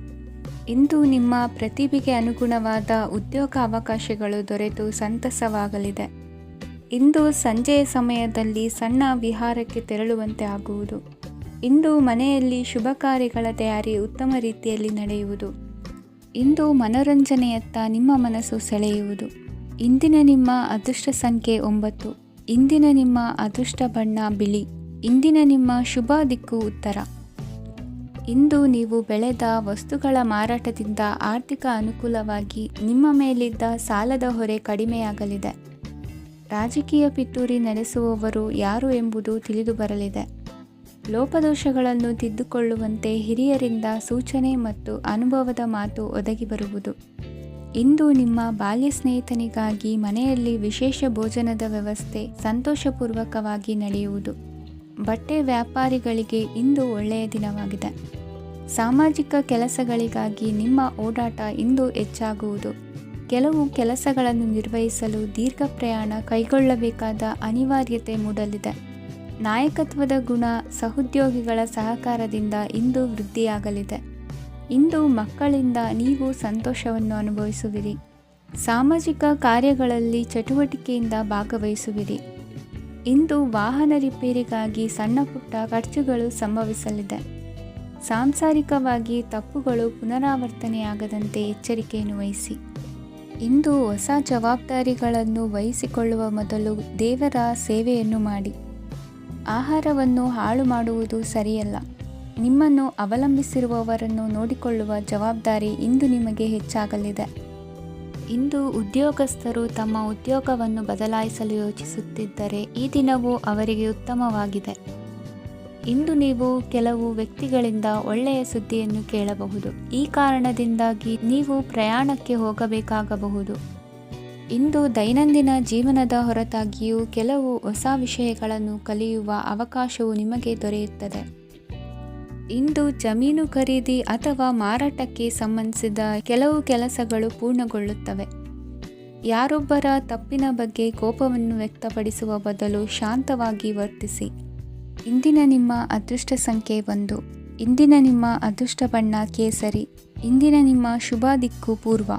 ಇಂದು ನಿಮ್ಮ ಪ್ರತಿಭೆಗೆ ಅನುಗುಣವಾದ ಉದ್ಯೋಗ ಅವಕಾಶಗಳು ದೊರೆತು ಸಂತಸವಾಗಲಿದೆ. ಇಂದು ಸಂಜೆಯ ಸಮಯದಲ್ಲಿ ಸಣ್ಣ ವಿಹಾರಕ್ಕೆ ತೆರಳುವಂತೆ ಆಗುವುದು. ಇಂದು ಮನೆಯಲ್ಲಿ ಶುಭ ಕಾರ್ಯಗಳ ತಯಾರಿ ಉತ್ತಮ ರೀತಿಯಲ್ಲಿ ನಡೆಯುವುದು. ಇಂದು ಮನೋರಂಜನೆಯತ್ತ ನಿಮ್ಮ ಮನಸ್ಸು ಸೆಳೆಯುವುದು. ಇಂದಿನ ನಿಮ್ಮ ಅದೃಷ್ಟ ಸಂಖ್ಯೆ 9. ಇಂದಿನ ನಿಮ್ಮ ಅದೃಷ್ಟ ಬಣ್ಣ ಬಿಳಿ. ಇಂದಿನ ನಿಮ್ಮ ಶುಭ ದಿಕ್ಕು ಉತ್ತರ. ಇಂದು ನೀವು ಬೆಳೆದ ವಸ್ತುಗಳ ಮಾರಾಟದಿಂದ ಆರ್ಥಿಕ ಅನುಕೂಲವಾಗಿ ನಿಮ್ಮ ಮೇಲಿದ್ದ ಸಾಲದ ಹೊರೆ ಕಡಿಮೆಯಾಗಲಿದೆ. ರಾಜಕೀಯ ಪಿತೂರಿ ನಡೆಸುವವರು ಯಾರು ಎಂಬುದು ತಿಳಿದು ಬರಲಿದೆ. ಲೋಪದೋಷಗಳನ್ನು ತಿದ್ದುಕೊಳ್ಳುವಂತೆ ಹಿರಿಯರಿಂದ ಸೂಚನೆ ಮತ್ತು ಅನುಭವದ ಮಾತು ಒದಗಿ ಬರುವುದು. ಇಂದು ನಿಮ್ಮ ಬಾಲ್ಯ ಸ್ನೇಹಿತನಿಗಾಗಿ ಮನೆಯಲ್ಲಿ ವಿಶೇಷ ಭೋಜನದ ವ್ಯವಸ್ಥೆ ಸಂತೋಷಪೂರ್ವಕವಾಗಿ ನಡೆಯುವುದು. ಬಟ್ಟೆ ವ್ಯಾಪಾರಿಗಳಿಗೆ ಇಂದು ಒಳ್ಳೆಯ ದಿನವಾಗಿದೆ. ಸಾಮಾಜಿಕ ಕೆಲಸಗಳಿಗಾಗಿ ನಿಮ್ಮ ಓಡಾಟ ಇಂದು ಹೆಚ್ಚಾಗುವುದು. ಕೆಲವು ಕೆಲಸಗಳನ್ನು ನಿರ್ವಹಿಸಲು ದೀರ್ಘ ಪ್ರಯಾಣ ಕೈಗೊಳ್ಳಬೇಕಾದ ಅನಿವಾರ್ಯತೆ ಮೂಡಲಿದೆ. ನಾಯಕತ್ವದ ಗುಣ, ಸಹೋದ್ಯೋಗಿಗಳ ಸಹಕಾರದಿಂದ ಇಂದು ವೃದ್ಧಿಯಾಗಲಿದೆ. ಇಂದು ಮಕ್ಕಳಿಂದ ನೀವು ಸಂತೋಷವನ್ನು ಅನುಭವಿಸುವಿರಿ. ಸಾಮಾಜಿಕ ಕಾರ್ಯಗಳಲ್ಲಿ ಚಟುವಟಿಕೆಯಿಂದ ಭಾಗವಹಿಸುವಿರಿ. ಇಂದು ವಾಹನ ರಿಪೇರಿಗಾಗಿ ಸಣ್ಣ ಪುಟ್ಟ ಖರ್ಚುಗಳು ಸಂಭವಿಸಲಿದೆ. ಸಾಂಸಾರಿಕವಾಗಿ ತಪ್ಪುಗಳು ಪುನರಾವರ್ತನೆಯಾಗದಂತೆ ಎಚ್ಚರಿಕೆಯನ್ನು ವಹಿಸಿ. ಇಂದು ಹೊಸ ಜವಾಬ್ದಾರಿಗಳನ್ನು ವಹಿಸಿಕೊಳ್ಳುವ ಮೊದಲು ದೇವರ ಸೇವೆಯನ್ನು ಮಾಡಿ. ಆಹಾರವನ್ನು ಹಾಳು ಮಾಡುವುದು ಸರಿಯಲ್ಲ. ನಿಮ್ಮನ್ನು ಅವಲಂಬಿಸಿರುವವರನ್ನು ನೋಡಿಕೊಳ್ಳುವ ಜವಾಬ್ದಾರಿ ಇಂದು ನಿಮಗೆ ಹೆಚ್ಚಾಗಲಿದೆ. ಇಂದು ಉದ್ಯೋಗಸ್ಥರು ತಮ್ಮ ಉದ್ಯೋಗವನ್ನು ಬದಲಾಯಿಸಲು ಯೋಚಿಸುತ್ತಿದ್ದರೆ ಈ ದಿನವೂ ಅವರಿಗೆ ಉತ್ತಮವಾಗಿದೆ. ಇಂದು ನೀವು ಕೆಲವು ವ್ಯಕ್ತಿಗಳಿಂದ ಒಳ್ಳೆಯ ಸುದ್ದಿಯನ್ನು ಕೇಳಬಹುದು. ಈ ಕಾರಣದಿಂದಾಗಿ ನೀವು ಪ್ರಯಾಣಕ್ಕೆ ಹೋಗಬೇಕಾಗಬಹುದು. ಇಂದು ದೈನಂದಿನ ಜೀವನದ ಹೊರತಾಗಿಯೂ ಕೆಲವು ಹೊಸ ವಿಷಯಗಳನ್ನು ಕಲಿಯುವ ಅವಕಾಶವು ನಿಮಗೆ ದೊರೆಯುತ್ತದೆ. ಇಂದು ಜಮೀನು ಖರೀದಿ ಅಥವಾ ಮಾರಾಟಕ್ಕೆ ಸಂಬಂಧಿಸಿದ ಕೆಲವು ಕೆಲಸಗಳು ಪೂರ್ಣಗೊಳ್ಳುತ್ತವೆ. ಯಾರೊಬ್ಬರ ತಪ್ಪಿನ ಬಗ್ಗೆ ಕೋಪವನ್ನು ವ್ಯಕ್ತಪಡಿಸುವ ಬದಲು ಶಾಂತವಾಗಿ ವರ್ತಿಸಿ. ಇಂದಿನ ನಿಮ್ಮ ಅದೃಷ್ಟ ಸಂಖ್ಯೆ 1. ಇಂದಿನ ನಿಮ್ಮ ಅದೃಷ್ಟ ಬಣ್ಣ ಕೇಸರಿ. ಇಂದಿನ ನಿಮ್ಮ ಶುಭ ದಿಕ್ಕು ಪೂರ್ವ.